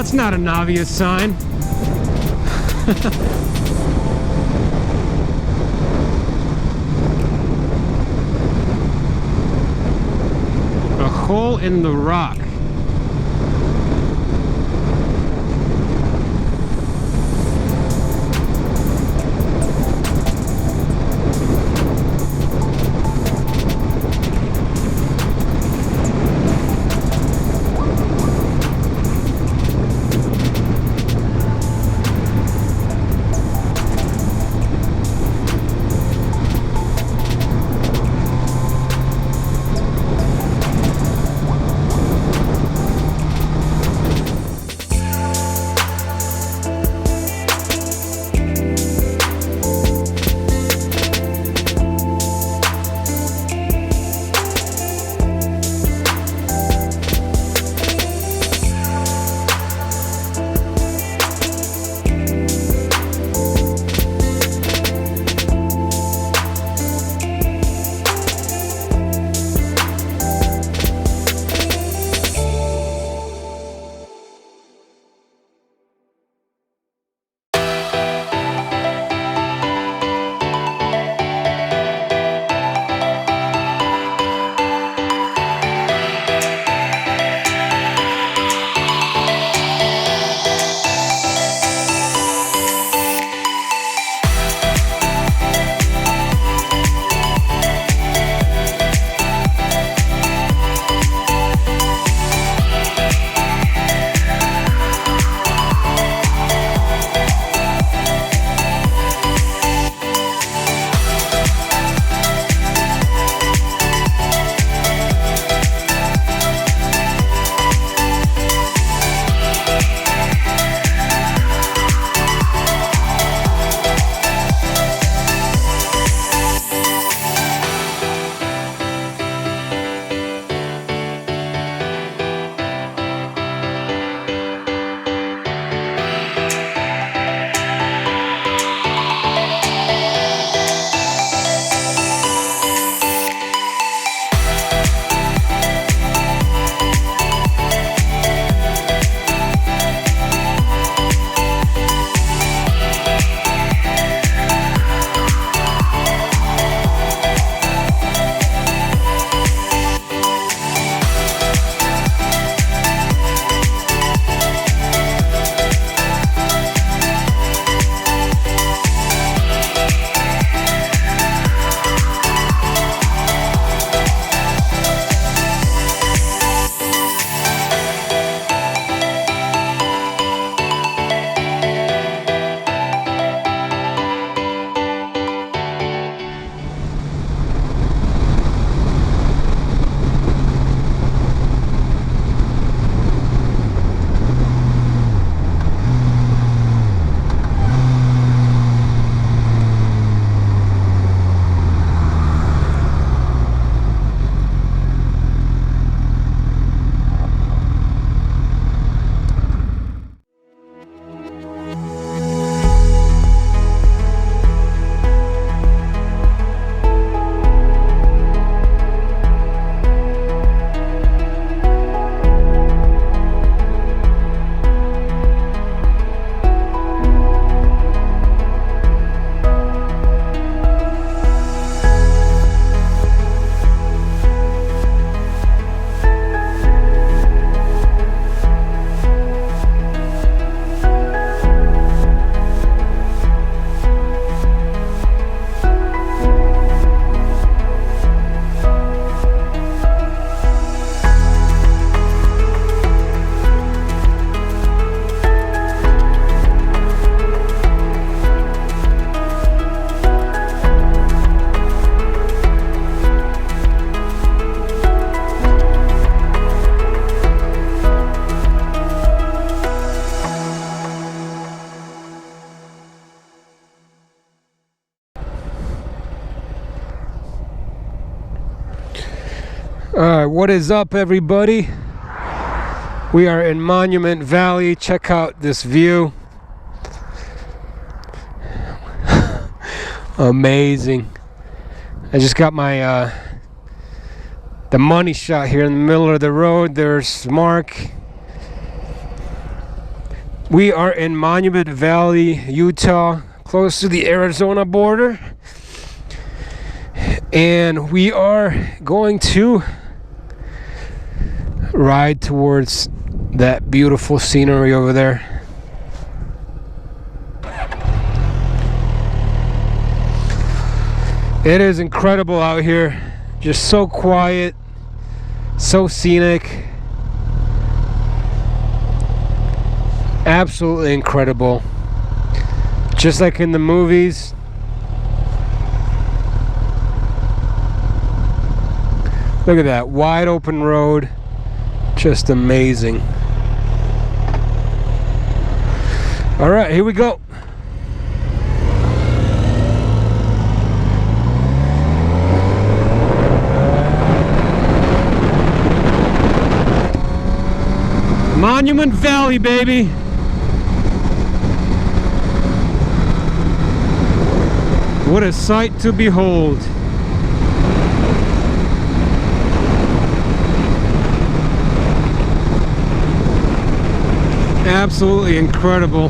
that's not an obvious sign. A hole in the rock. Alright, what is up, everybody? We are in Monument Valley. Check out this view. Amazing. I just got my the money shot here in the middle of the road. There's Mark. We are in Monument Valley, Utah, close to the Arizona border. And we are going to ride towards that beautiful scenery over there. It is incredible out here. Just so quiet, so scenic. Absolutely incredible. Just like in the movies. Look at that wide open road. Just amazing. All right, here we go. Monument Valley, baby. What a sight to behold. Absolutely incredible.